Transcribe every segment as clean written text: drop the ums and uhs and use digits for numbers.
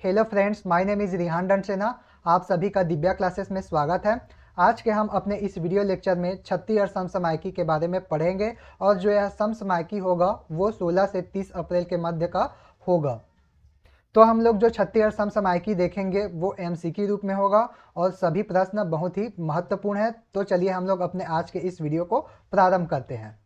Hello friends, my name is Rihan Dansena. आप सभी का दिव्या क्लासेस में स्वागत है। आज के हम अपने इस वीडियो लेक्चर में छत्तीस और समसमायिकी के बारे में पढ़ेंगे और जो यह समसमायिकी होगा वो 16 से 30 अप्रैल के मध्य का होगा। तो हम लोग जो छत्तीस और समसमायिकी देखेंगे वो एमसीक्यू रूप में होगा और सभी प्रश्न बहुत ही महत्वपूर्ण है। तो चलिए हम लोग अपने आज के इस वीडियो को प्रारंभ करते हैं।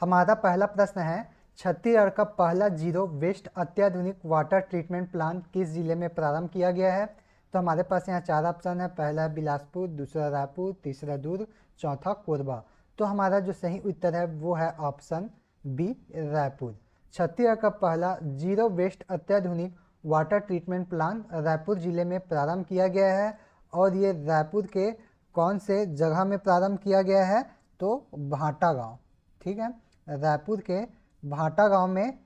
हमारा पहला प्रश्न है, छत्तीसगढ़ का पहला जीरो वेस्ट अत्याधुनिक वाटर ट्रीटमेंट प्लांट किस जिले में प्रारंभ किया गया है? तो हमारे पास यहाँ चार ऑप्शन है। पहला है बिलासपुर, दूसरा रायपुर, तीसरा दुर्ग, चौथा कोरबा। तो हमारा जो सही उत्तर है वो है ऑप्शन बी, रायपुर। छत्तीसगढ़ का पहला जीरो वेस्ट अत्याधुनिक वाटर ट्रीटमेंट प्लांट रायपुर जिले में प्रारंभ किया गया है और ये रायपुर के कौन से जगह में प्रारंभ किया गया है? तो भाटा गाँव। ठीक है, रायपुर के भाटा गांव में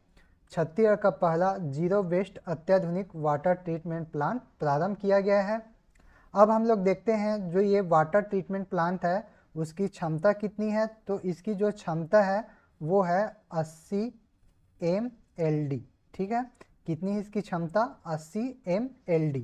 छत्तीसगढ़ का पहला जीरो वेस्ट अत्याधुनिक वाटर ट्रीटमेंट प्लांट प्रारंभ किया गया है। अब हम लोग देखते हैं जो ये वाटर ट्रीटमेंट प्लांट है उसकी क्षमता कितनी है। तो इसकी जो क्षमता है वो है 80 MLD। ठीक है, कितनी है इसकी क्षमता? 80 MLD।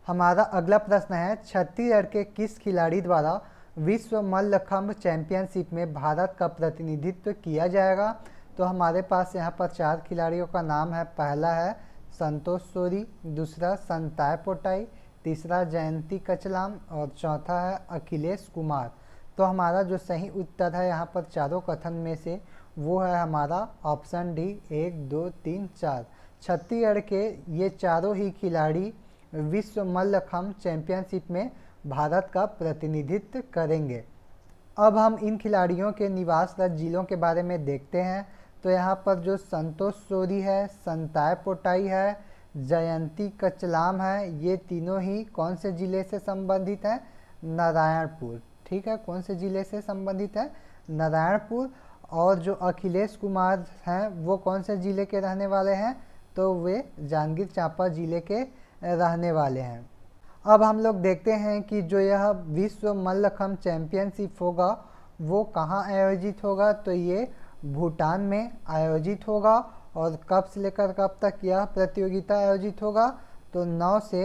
हमारा अगला प्रश्न है, छत्तीसगढ़ के किस खिलाड़ी द्वारा विश्व मल्लखंभ चैंपियनशिप में भारत का प्रतिनिधित्व किया जाएगा? तो हमारे पास यहाँ पर चार खिलाड़ियों का नाम है। पहला है संतोष सोरी, दूसरा संताय पोटाई, तीसरा जयंती कचलाम और चौथा है अखिलेश कुमार। तो हमारा जो सही उत्तर है यहाँ पर चारों कथन में से वो है हमारा ऑप्शन डी, 1, 2, 3, 4। छत्तीसगढ़ के ये चारों ही खिलाड़ी विश्व मल्लखंभ चैंपियनशिप में भारत का प्रतिनिधित्व करेंगे। अब हम इन खिलाड़ियों के निवासरत जिलों के बारे में देखते हैं। तो यहाँ पर जो संतोष सोरी है, संताय पोटाई है, जयंती कचलाम है, ये तीनों ही कौन से ज़िले से संबंधित है? नारायणपुर। ठीक है, कौन से ज़िले से संबंधित है? नारायणपुर। और जो अखिलेश कुमार हैं वो कौन से ज़िले के रहने वाले हैं? तो वे जांजगीर चांपा ज़िले के रहने वाले हैं। अब हम लोग देखते हैं कि जो यह विश्व मल्लखंभ चैंपियनशिप होगा वो कहाँ आयोजित होगा। तो ये भूटान में आयोजित होगा। और कब से लेकर कब तक यह प्रतियोगिता आयोजित होगा? तो 9 से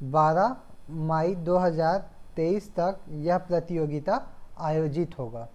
12 मई 2023 तक यह प्रतियोगिता आयोजित होगा।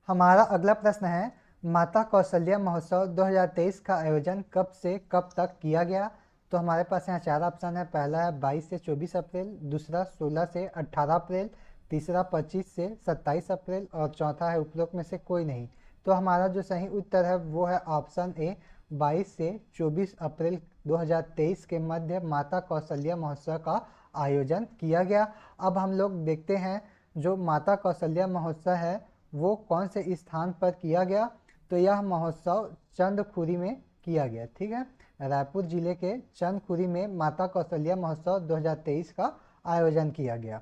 हमारा अगला प्रश्न है, माता कौशल्या महोत्सव 2023 का आयोजन कब से कब तक किया गया? तो हमारे पास यहाँ चार ऑप्शन है। पहला है 22 से 24 अप्रैल, दूसरा 16 से 18 अप्रैल, तीसरा 25 से 27 अप्रैल और चौथा है उपरोक्त में से कोई नहीं। तो हमारा जो सही उत्तर है वो है ऑप्शन ए, 22 से 24 अप्रैल 2023 के मध्य माता कौशल्या महोत्सव का आयोजन किया गया। अब हम लोग देखते हैं जो माता कौशल्या महोत्सव है वो कौन से स्थान पर किया गया। तो यह महोत्सव चंदखुरी में किया गया। ठीक है, रायपुर जिले के चंदखुरी में माता कौशल्या महोत्सव 2023 का आयोजन किया गया।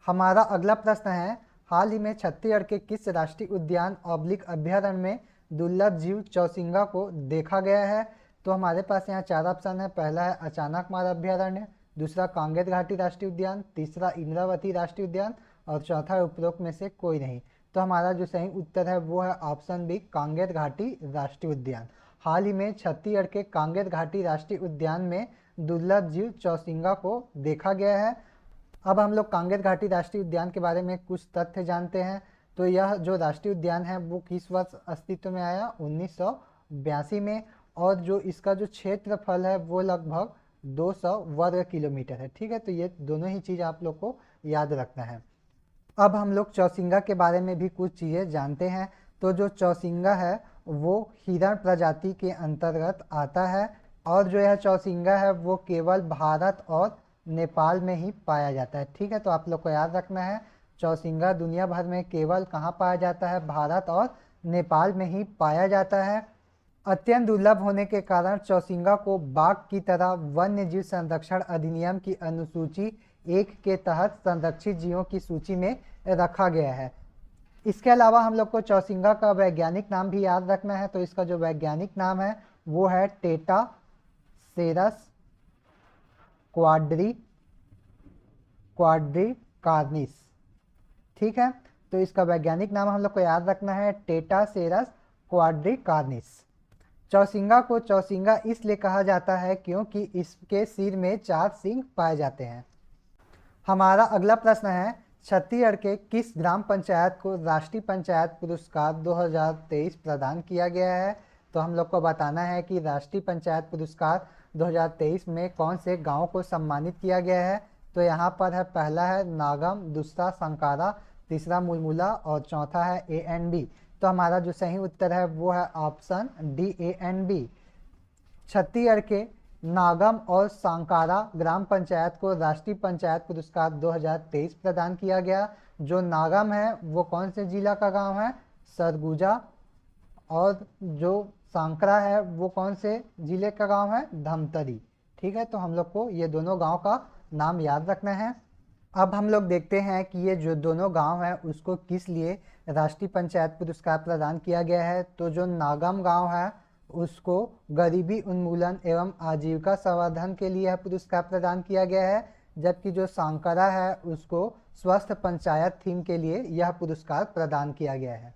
हमारा अगला प्रश्न है, हाल ही में छत्तीसगढ़ के किस राष्ट्रीय उद्यान अभयारण्य में दुर्लभ जीव चौसिंगा को देखा गया है? तो हमारे पास यहाँ चार ऑप्शन है। पहला है अचानकमार अभयारण्य, दूसरा कांगेर घाटी राष्ट्रीय उद्यान, तीसरा इंद्रावती राष्ट्रीय उद्यान और चौथा उपरोक्त में से कोई नहीं। तो हमारा जो सही उत्तर है वो है ऑप्शन बी, कांगेर घाटी राष्ट्रीय उद्यान। हाल ही में छत्तीसगढ़ के कांगेर घाटी राष्ट्रीय उद्यान में दुर्लभ जीव चौसिंगा को देखा गया है। अब हम लोग कांगेर घाटी राष्ट्रीय उद्यान के बारे में कुछ तथ्य जानते हैं। तो यह जो राष्ट्रीय उद्यान है वो किस वर्ष अस्तित्व में आया? 1982 में। और जो इसका जो क्षेत्रफल है वो लगभग 200 वर्ग किलोमीटर है। ठीक है, तो ये दोनों ही चीज़ आप लोग को याद रखना है। अब हम लोग चौसिंगा के बारे में भी कुछ चीज़ें जानते हैं। तो जो चौसिंगा है वो हिरण प्रजाति के अंतर्गत आता है और जो यह चौसिंगा है वो केवल भारत और नेपाल में ही पाया जाता है। ठीक है, तो आप लोग को याद रखना है चौसिंगा दुनिया भर में केवल कहाँ पाया जाता है? भारत और नेपाल में ही पाया जाता है। अत्यंत दुर्लभ होने के कारण चौसिंगा को बाघ की तरह वन्य जीव संरक्षण अधिनियम की अनुसूची 1 के तहत संरक्षित जीवों की सूची में रखा गया है। इसके अलावा हम लोग को चौसिंगा का वैज्ञानिक नाम भी याद रखना है। तो इसका जो वैज्ञानिक नाम है वो है टेटा सेरस क्वाड्रिकार्निस। ठीक है, तो इसका वैज्ञानिक नाम हम लोग को याद रखना है टेटा सेरस क्वाड्रिकार्निस। चौसिंगा को चौसिंगा इसलिए कहा जाता है क्योंकि इसके सिर में 4 सींग पाए जाते हैं। हमारा अगला प्रश्न है, छत्तीसगढ़ के किस ग्राम पंचायत को राष्ट्रीय पंचायत पुरस्कार 2023 प्रदान किया गया है? तो हम लोग को बताना है कि राष्ट्रीय पंचायत पुरस्कार 2023 में कौन से गांव को सम्मानित किया गया है। तो यहाँ पर है, पहला है नागम, दूसरा संकारा, तीसरा मुलमुला और चौथा है ANB। तो हमारा जो सही उत्तर है वो है ऑप्शन डी, ANB। छत्तीसगढ़ के नागम और सांकारा ग्राम पंचायत को राष्ट्रीय पंचायत पुरस्कार 2023 प्रदान किया गया। जो नागम है वो कौन से जिला का गांव है? सरगुजा। और जो सांकरा है वो कौन से जिले का गांव है? धमतरी। ठीक है, तो हम लोग को ये दोनों गांव का नाम याद रखना है। अब हम लोग देखते हैं कि ये जो दोनों गांव हैं उसको किस लिए राष्ट्रीय पंचायत पुरस्कार प्रदान किया गया है। तो जो नागम गांव है उसको गरीबी उन्मूलन एवं आजीविका संवर्धन के लिए यह पुरस्कार प्रदान किया गया है, जबकि जो सांकरा है उसको स्वस्थ पंचायत थीम के लिए यह पुरस्कार प्रदान किया गया है।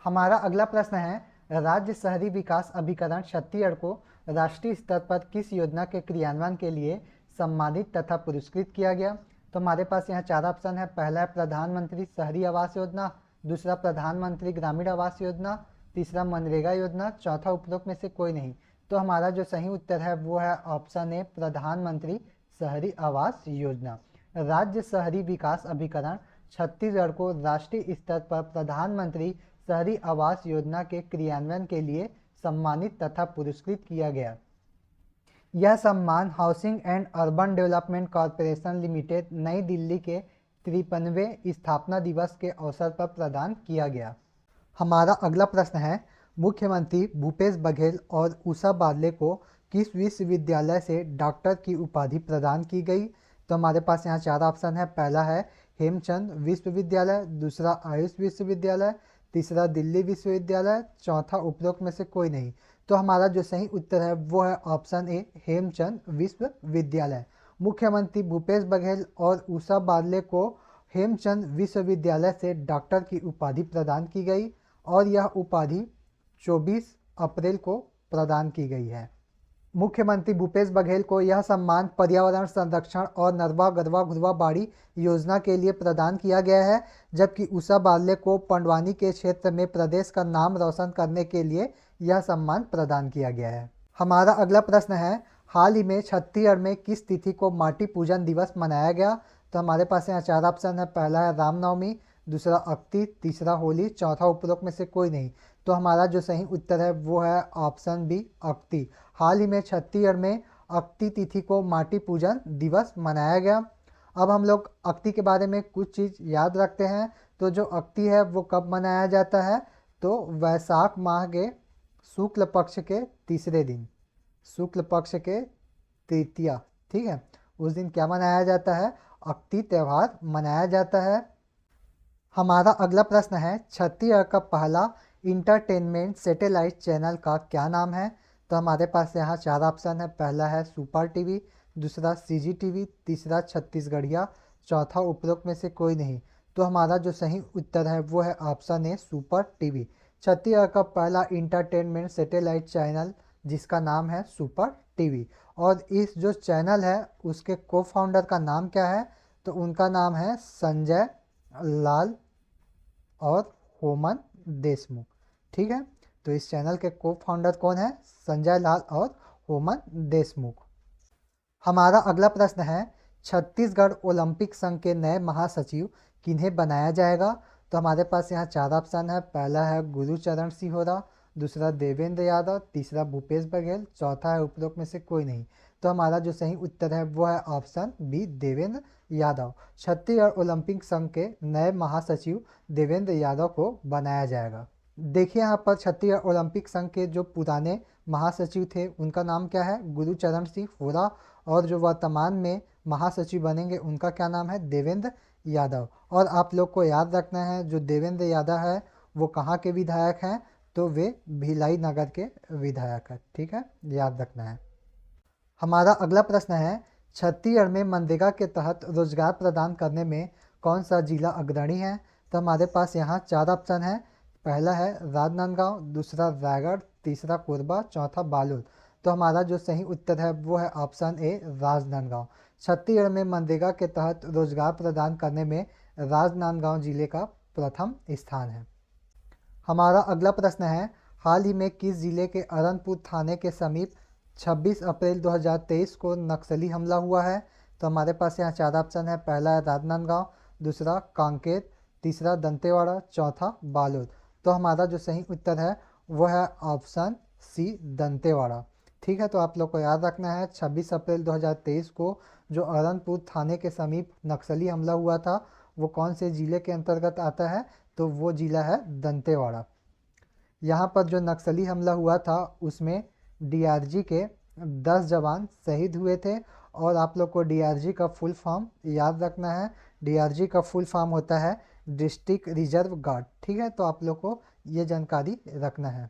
हमारा अगला प्रश्न है, राज्य शहरी विकास अभिकरण छत्तीसगढ़ को राष्ट्रीय स्तर पर किस योजना के क्रियान्वयन के लिए सम्मानित तथा पुरस्कृत किया गया? तो हमारे पास यहाँ 4 ऑप्शन है। पहला है प्रधानमंत्री शहरी आवास योजना, दूसरा प्रधानमंत्री ग्रामीण आवास योजना, तीसरा मनरेगा योजना, चौथा उपरोक्त में से कोई नहीं। तो हमारा जो सही उत्तर है वो है ऑप्शन ए, प्रधानमंत्री शहरी आवास योजना। राज्य शहरी विकास अभिकरण छत्तीसगढ़ को राष्ट्रीय स्तर पर प्रधानमंत्री शहरी आवास योजना के क्रियान्वयन के लिए सम्मानित तथा पुरस्कृत किया गया। यह सम्मान housing and urban development corporation limited नई दिल्ली के 53वें स्थापना दिवस के अवसर पर प्रदान किया गया। हमारा अगला प्रश्न है, मुख्यमंत्री भूपेश बघेल और उषा बादले को किस विश्वविद्यालय से डॉक्टर की उपाधि प्रदान की गई? तो हमारे पास यहाँ 4 ऑप्शन है। पहला है हेमचंद विश्वविद्यालय, दूसरा आयुष विश्वविद्यालय, तीसरा दिल्ली विश्वविद्यालय, चौथा उपरोक्त में से कोई नहीं। तो हमारा जो सही उत्तर है वो है ऑप्शन ए, हेमचंद विश्वविद्यालय। मुख्यमंत्री भूपेश बघेल और उषा बादले को हेमचंद विश्वविद्यालय से डॉक्टर की उपाधि प्रदान की गई और यह उपाधि 24 अप्रैल को प्रदान की गई है। मुख्यमंत्री भूपेश बघेल को यह सम्मान पर्यावरण संरक्षण और नरवा गरवा घुरवा बाड़ी योजना के लिए प्रदान किया गया है, जबकि उषा बादले को पंडवानी के क्षेत्र में प्रदेश का नाम रोशन करने के लिए यह सम्मान प्रदान किया गया है। हमारा अगला प्रश्न है, हाल ही में छत्तीसगढ़ में किस तिथि को माटी पूजन दिवस मनाया गया? तो हमारे पास यहाँ 4 ऑप्शन है। पहला है रामनवमी, दूसरा अक्ति, तीसरा होली, चौथा उपरोक्त में से कोई नहीं। तो हमारा जो सही उत्तर है वो है ऑप्शन बी, अक्ति। हाल ही में छत्तीसगढ़ में अक्ति तिथि को माटी पूजन दिवस मनाया गया। अब हम लोग अक्ति के बारे में कुछ चीज़ याद रखते हैं। तो जो अक्ति है वो कब मनाया जाता है? तो वैशाख माह के शुक्ल पक्ष के तीसरे दिन, शुक्ल पक्ष के तृतीया, ठीक है, उस दिन क्या मनाया जाता है? अक्ति त्यौहार मनाया जाता है। हमारा अगला प्रश्न है, छत्तीसगढ़ का पहला इंटरटेनमेंट सैटेलाइट चैनल का क्या नाम है? तो हमारे पास यहाँ 4 ऑप्शन है। पहला है सुपर टीवी, दूसरा CGTV, तीसरा छत्तीसगढ़िया, चौथा उपरोक्त में से कोई नहीं। तो हमारा जो सही उत्तर है वो है ऑप्शन ए, सुपर टीवी। छत्तीसगढ़ का पहला इंटरटेनमेंट सैटेलाइट चैनल जिसका नाम है सुपर टीवी। और इस जो चैनल है उसके को फाउंडर का नाम क्या है? तो उनका नाम है संजय लाल और होमन देशमुख। ठीक है, तो इस चैनल के को फाउंडर कौन है? संजय लाल और होमन देशमुख। हमारा अगला प्रश्न है, छत्तीसगढ़ ओलंपिक संघ के नए महासचिव किन्हें बनाया जाएगा? तो हमारे पास यहाँ 4 ऑप्शन है। पहला है गुरुचरण सिंहोरा, दूसरा देवेंद्र यादव, तीसरा भूपेश बघेल, चौथा है उपरोक्त में से कोई नहीं। तो हमारा जो सही उत्तर है वो है option B, Devendra Yadav. Chhattisgarh Olympic संघ के नए महासचिव देवेंद्र यादव को बनाया जाएगा। देखिए यहाँ पर छत्तीसगढ़ ओलंपिक संघ के जो पुराने महासचिव थे उनका नाम क्या है? गुरुचरण सिंह होरा। और जो वर्तमान में महासचिव बनेंगे उनका क्या नाम है? देवेंद्र यादव। और आप लोग को याद रखना है जो देवेंद्र यादव है वो कहाँ के विधायक हैं? तो वे भिलाई नगर के विधायक हैं। ठीक है, याद रखना है। हमारा अगला प्रश्न है, छत्तीसगढ़ में मनरेगा के तहत रोजगार प्रदान करने में कौन सा जिला अग्रणी है? तो हमारे पास यहाँ 4 ऑप्शन है। पहला है राजनांदगांव, दूसरा रायगढ़, तीसरा कोरबा, चौथा बालोद। तो हमारा जो सही उत्तर है वो है ऑप्शन ए राजनांदगांव। छत्तीसगढ़ में मनरेगा के तहत रोजगार प्रदान करने में राजनांदगांव जिले का प्रथम स्थान है। हमारा अगला प्रश्न है, हाल ही में किस जिले के अरनपुर थाने के समीप 26 अप्रैल 2023 को नक्सली हमला हुआ है? तो हमारे पास यहाँ चार ऑप्शन है। पहला है राजनांदगांव, दूसरा कांकेर, तीसरा दंतेवाड़ा, चौथा बालोद। तो हमारा जो सही उत्तर है वो है ऑप्शन सी दंतेवाड़ा। ठीक है, तो आप लोग को याद रखना है 26 अप्रैल 2023 को जो अरनपुर थाने के समीप नक्सली हमला हुआ था वो कौन से जिले के अंतर्गत आता है? तो वो जिला है दंतेवाड़ा। यहाँ पर जो नक्सली हमला हुआ था उसमें डीआरजी के 10 जवान शहीद हुए थे। और आप लोग को डीआरजी का फुल फॉर्म याद रखना है। डीआरजी का फुल फॉर्म होता है डिस्ट्रिक्ट रिजर्व गार्ड। ठीक है, तो आप लोग को ये जानकारी रखना है।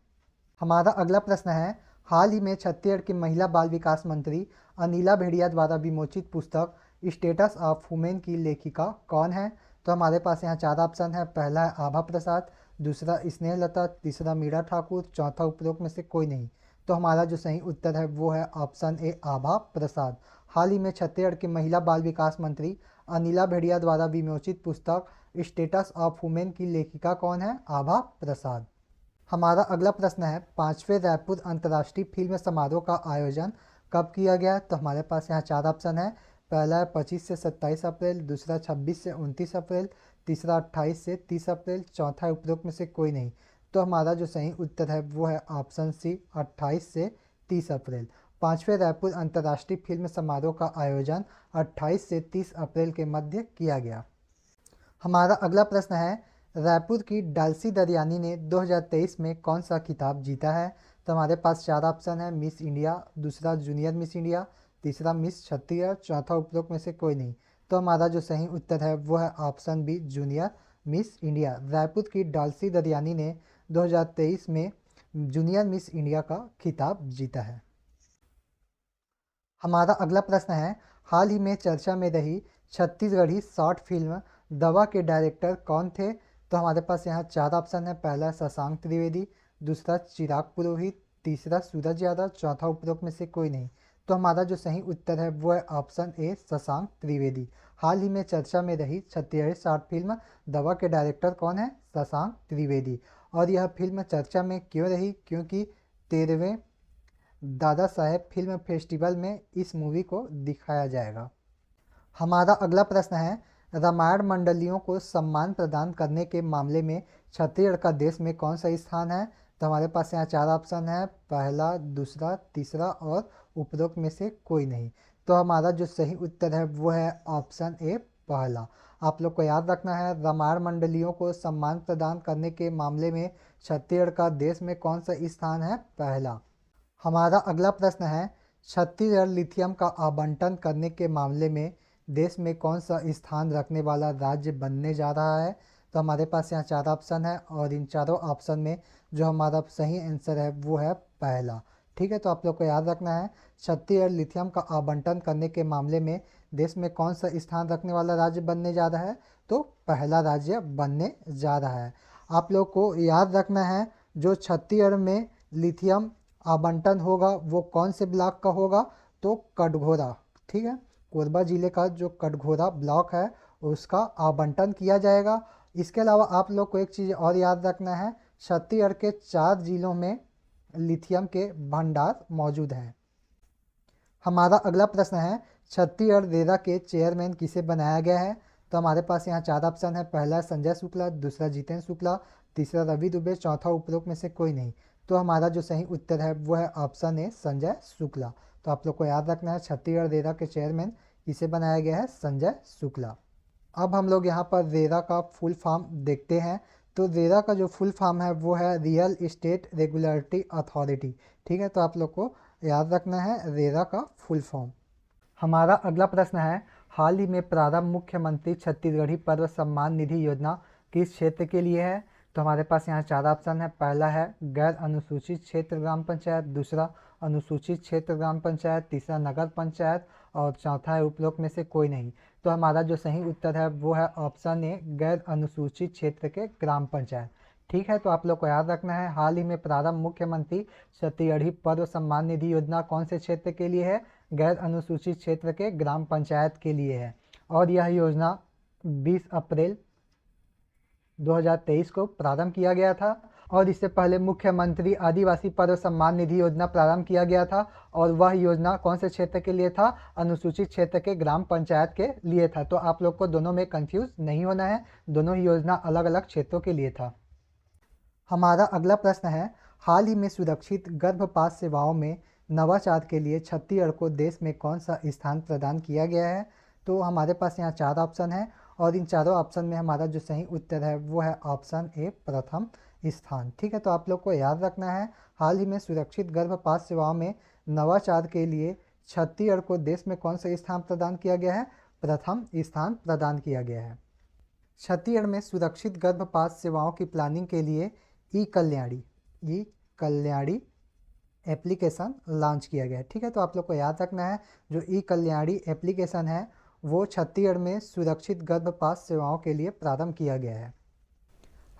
हमारा अगला प्रश्न है, हाल ही में छत्तीसगढ़ की महिला बाल विकास मंत्री अनिला भेड़िया द्वारा विमोचित पुस्तक स्टेटस ऑफ वुमेन की लेखिका कौन है? तो हमारे पास यहाँ चार ऑप्शन है। पहला है आभा प्रसाद, दूसरा स्नेहलता, तीसरा मीरा ठाकुर, चौथा उपरोक्त में से कोई नहीं। तो हमारा जो सही उत्तर है वो है ऑप्शन ए आभा प्रसाद। हाल ही में छत्तीसगढ़ की महिला बाल विकास मंत्री अनिला भेड़िया द्वारा विमोचित पुस्तक स्टेटस ऑफ वुमेन की लेखिका कौन है? आभा प्रसाद। हमारा अगला प्रश्न है, 5वें रायपुर अंतर्राष्ट्रीय फिल्म समारोह का आयोजन कब किया गया? तो हमारे पास यहाँ चार ऑप्शन है। पहला है 25 से 27 अप्रैल, दूसरा 26 से 29 अप्रैल, तीसरा 28 से 30 अप्रैल, चौथा उपरोक्त में से कोई नहीं। तो हमारा जो सही उत्तर है वो है ऑप्शन सी 28 से 30 अप्रैल। 5वें रायपुर अंतर्राष्ट्रीय फिल्म समारोह का आयोजन 28 से 30 अप्रैल के मध्य किया गया। हमारा अगला प्रश्न है, रायपुर की डालसी दरियानी ने 2023 में कौन सा खिताब जीता है? तो हमारे पास चार ऑप्शन है। मिस इंडिया, दूसरा जूनियर मिस इंडिया, तीसरा मिस छत्तीसगढ़, चौथा उपरोक्त में से कोई नहीं। तो हमारा जो सही उत्तर है वो है option B junior Miss India. Raipur की डालसी दरियानी ने 2023 में जूनियर मिस इंडिया का खिताब जीता है। हमारा अगला प्रश्न है, हाल ही में चर्चा में रही छत्तीसगढ़ी शॉर्ट फिल्म दवा के डायरेक्टर कौन थे? तो हमारे पास यहाँ चार ऑप्शन है। पहला शशांक त्रिवेदी, दूसरा चिराग पुरोहित, तीसरा सूरज यादव, चौथा उपरोक्त में से कोई नहीं। तो हमारा जो सही उत्तर है वो है ऑप्शन ए शशांक त्रिवेदी। हाल ही में चर्चा में रही छत्तीसगढ़ी शॉर्ट फिल्म दवा के डायरेक्टर कौन है? शशांक त्रिवेदी। और यह फिल्म चर्चा में क्यों रही? क्योंकि 13वें दादा साहेब फिल्म फेस्टिवल में इस मूवी को दिखाया जाएगा। हमारा अगला प्रश्न है, रामायण मंडलियों को सम्मान प्रदान करने के मामले में छत्तीसगढ़ का देश में कौन सा स्थान है? तो हमारे पास यहाँ चार ऑप्शन है। पहला, दूसरा, तीसरा और उपरोक्त में से कोई नहीं। तो हमारा जो सही उत्तर है वो है ऑप्शन ए पहला। आप लोग को याद रखना है, रामायण मंडलियों को सम्मान प्रदान करने के मामले में छत्तीसगढ़ का देश में कौन सा स्थान है? पहला। हमारा अगला प्रश्न है, छत्तीसगढ़ लिथियम का आवंटन करने के मामले में देश में कौन सा स्थान रखने वाला राज्य बनने जा रहा है? तो हमारे पास यहाँ चार ऑप्शन है और इन चारों ऑप्शन में जो हमारा सही आंसर है वो है पहला। ठीक है, तो आप लोग को याद रखना है, छत्तीसगढ़ लिथियम का आवंटन करने के मामले में देश में कौन सा स्थान रखने वाला राज्य बनने जा रहा है? तो पहला राज्य बनने जा रहा है। आप लोग को याद रखना है, जो छत्तीसगढ़ में लिथियम आवंटन होगा वो कौन से ब्लॉक का होगा? तो कटघोरा। ठीक है, कोरबा जिले का जो कटघोरा ब्लॉक है उसका आवंटन किया जाएगा। इसके अलावा आप लोग को एक चीज़ और याद रखना है, छत्तीसगढ़ के 4 जिलों में लिथियम के भंडार मौजूद हैं। हमारा अगला प्रश्न है, छत्तीसगढ़ रेरा के चेयरमैन किसे बनाया गया है? तो हमारे पास यहाँ चार ऑप्शन है। पहला संजय शुक्ला, दूसरा जितेंद्र शुक्ला, तीसरा रवि दुबे, चौथा उपरोक्त में से कोई नहीं। तो हमारा जो सही उत्तर है वो है ऑप्शन ए संजय शुक्ला। तो आप लोग को याद रखना है, छत्तीसगढ़ रेरा के चेयरमैन किसे बनाया गया है? संजय शुक्ला। अब हम लोग यहाँ पर रेरा का फुल फॉर्म देखते हैं। तो रेरा का जो फुल फॉर्म है वो है रियल इस्टेट रेगुलेटरी अथॉरिटी। ठीक है, तो आप लोग को याद रखना है रेरा का फुल फॉर्म। हमारा अगला प्रश्न है, हाल ही में प्रारंभ मुख्यमंत्री छत्तीसगढ़ी पर्व सम्मान निधि योजना किस क्षेत्र के लिए है? तो हमारे पास यहाँ चार ऑप्शन है। पहला है गैर अनुसूचित क्षेत्र ग्राम पंचायत, दूसरा अनुसूचित क्षेत्र ग्राम पंचायत, तीसरा नगर पंचायत और चौथा है उपरोक्त में से कोई नहीं। तो हमारा जो सही उत्तर है वो है ऑप्शन ए गैर अनुसूचित क्षेत्र के ग्राम पंचायत। ठीक है, तो आप लोग को याद रखना है हाल ही में प्रारंभ मुख्यमंत्री छत्तीसगढ़ी पर्व सम्मान निधि योजना कौन से क्षेत्र के लिए है? गैर अनुसूचित क्षेत्र के ग्राम पंचायत के लिए है। और यह योजना 20 अप्रैल 2023 को प्रारंभ किया गया था। और इससे पहले मुख्यमंत्री आदिवासी पर्व सम्मान निधि योजना प्रारंभ किया गया था और वह योजना कौन से क्षेत्र के लिए था? अनुसूचित क्षेत्र के ग्राम पंचायत के लिए था। तो आप लोग को दोनों में कंफ्यूज नहीं होना है, दोनों ही योजना अलग अलग क्षेत्रों के लिए था। हमारा अगला प्रश्न है, हाल ही में सुरक्षित गर्भपात सेवाओं में नवाचार के लिए छत्तीसगढ़ को देश में कौन सा स्थान प्रदान किया गया है? तो हमारे पास यहाँ 4 ऑप्शन है और इन चारों ऑप्शन में हमारा जो सही उत्तर है वो है ऑप्शन ए, प्रथम स्थान। ठीक है, तो आप लोग को याद रखना है हाल ही में सुरक्षित गर्भपात सेवाओं में नवाचार के लिए छत्तीसगढ़ को देश में कौन सा स्थान प्रदान किया गया है? प्रथम स्थान प्रदान किया गया है। छत्तीसगढ़ में सुरक्षित गर्भपात सेवाओं की प्लानिंग के लिए ई कल्याणी एप्लीकेशन लॉन्च किया गया है। ठीक है, तो आप लोग को याद रखना है जो ई कल्याणी एप्लीकेशन है वो छत्तीसगढ़ में सुरक्षित गर्भपात सेवाओं के लिए प्रारंभ किया गया है।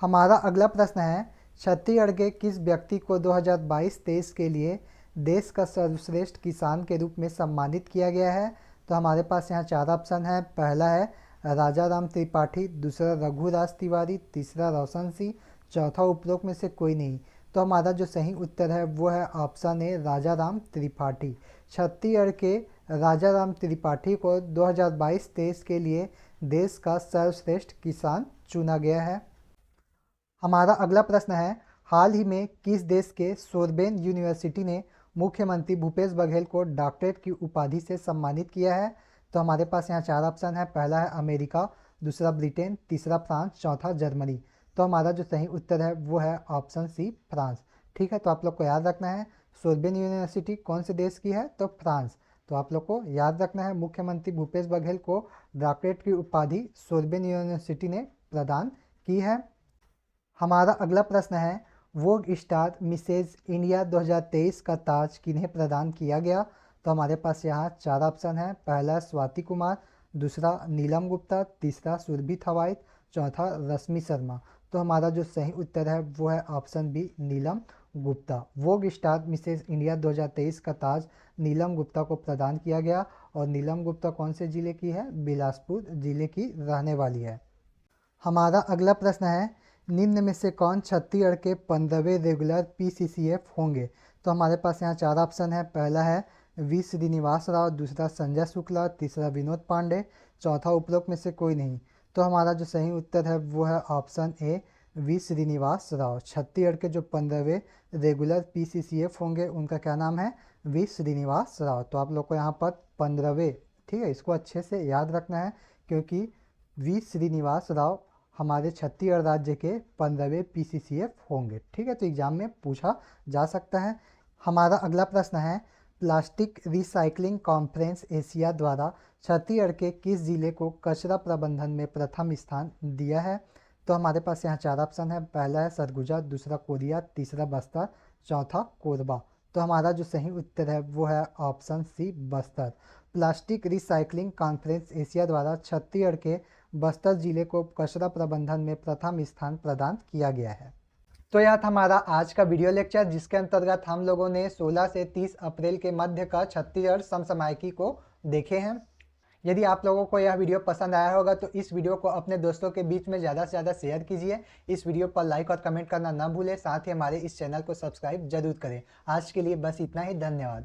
हमारा अगला प्रश्न है, छत्तीसगढ़ के किस व्यक्ति को 2022-23 के लिए देश का सर्वश्रेष्ठ किसान के रूप में सम्मानित किया गया है? तो हमारे पास यहाँ 4 ऑप्शन है। पहला है राजा राम त्रिपाठी, दूसरा रघुराज तिवारी, तीसरा रोशन सिंह, चौथा उपरोक्त में से कोई नहीं। तो हमारा जो सही उत्तर है वो है ऑप्शन ए, राजा राम त्रिपाठी। छत्तीसगढ़ के राजा राम त्रिपाठी को 2022-23 के लिए देश का सर्वश्रेष्ठ किसान चुना गया है। हमारा अगला प्रश्न है, हाल ही में किस देश के सोरबेन यूनिवर्सिटी ने मुख्यमंत्री भूपेश बघेल को डॉक्टरेट की उपाधि से सम्मानित किया है? तो हमारे पास यहाँ 4 ऑप्शन है। पहला है अमेरिका, दूसरा ब्रिटेन, तीसरा फ्रांस, चौथा जर्मनी। तो हमारा जो सही उत्तर है वो है ऑप्शन सी, फ्रांस। ठीक है, तो आप लोग को याद रखना है सोरबेन यूनिवर्सिटी कौन से देश की है? तो फ्रांस। तो आप लोग को याद रखना है मुख्यमंत्री भूपेश बघेल को डॉक्टरेट की उपाधि सोरबेन यूनिवर्सिटी ने प्रदान की है। हमारा अगला प्रश्न है, वोग स्टार मिसेज इंडिया 2023 का ताज किन्हें प्रदान किया गया? तो हमारे पास यहाँ 4 ऑप्शन है। पहला स्वाति कुमार, दूसरा नीलम गुप्ता, तीसरा सुरभि थवाइत, चौथा रश्मि शर्मा। तो हमारा जो सही उत्तर है वो है ऑप्शन बी, नीलम गुप्ता। वोग स्टार मिसेज इंडिया 2023 का ताज नीलम गुप्ता को प्रदान किया गया और नीलम गुप्ता कौन से ज़िले की है? बिलासपुर ज़िले की रहने वाली है। हमारा अगला प्रश्न है, निम्न में से कौन छत्तीसगढ़ के 15वें रेगुलर PCCF होंगे? तो हमारे पास यहाँ 4 ऑप्शन है। पहला है वी श्रीनिवास राव, दूसरा संजय शुक्ला, तीसरा विनोद पांडे, चौथा उपरोक्त में से कोई नहीं। तो हमारा जो सही उत्तर है वो है option A, V Srinivas Rao. Chhattisgarh के जो 15वें रेगुलर PCCF होंगे उनका क्या नाम है? वी श्रीनिवास राव। तो आप लोग को यहाँ पर 15वें, ठीक है, इसको अच्छे से याद रखना है क्योंकि वी श्रीनिवास राव हमारे छत्तीसगढ़ राज्य के 15वें PCCF होंगे। ठीक है, तो एग्जाम में पूछा जा सकता है। हमारा अगला प्रश्न है, प्लास्टिक रिसाइकलिंग कॉन्फ्रेंस एशिया द्वारा छत्तीसगढ़ के किस जिले को कचरा प्रबंधन में प्रथम स्थान दिया है? तो हमारे पास यहाँ 4 ऑप्शन है। पहला है सरगुजा, दूसरा कोरिया, तीसरा बस्तर, चौथा कोरबा। तो हमारा जो सही उत्तर है वो है option C, Bastar. Plastic recycling conference Asia द्वारा छत्तीसगढ़ के बस्तर जिले को कचरा प्रबंधन में प्रथम स्थान प्रदान किया गया है। तो यह था हमारा आज का वीडियो लेक्चर जिसके अंतर्गत हम लोगों ने 16 से 30 अप्रैल के मध्य का छत्तीसगढ़ समसामयिकी को देखे हैं। यदि आप लोगों को यह वीडियो पसंद आया होगा तो इस वीडियो को अपने दोस्तों के बीच में ज़्यादा से ज़्यादा शेयर कीजिए। इस वीडियो पर लाइक और कमेंट करना न भूलें, साथ ही हमारे इस चैनल को सब्सक्राइब जरूर करें। आज के लिए बस इतना ही, धन्यवाद।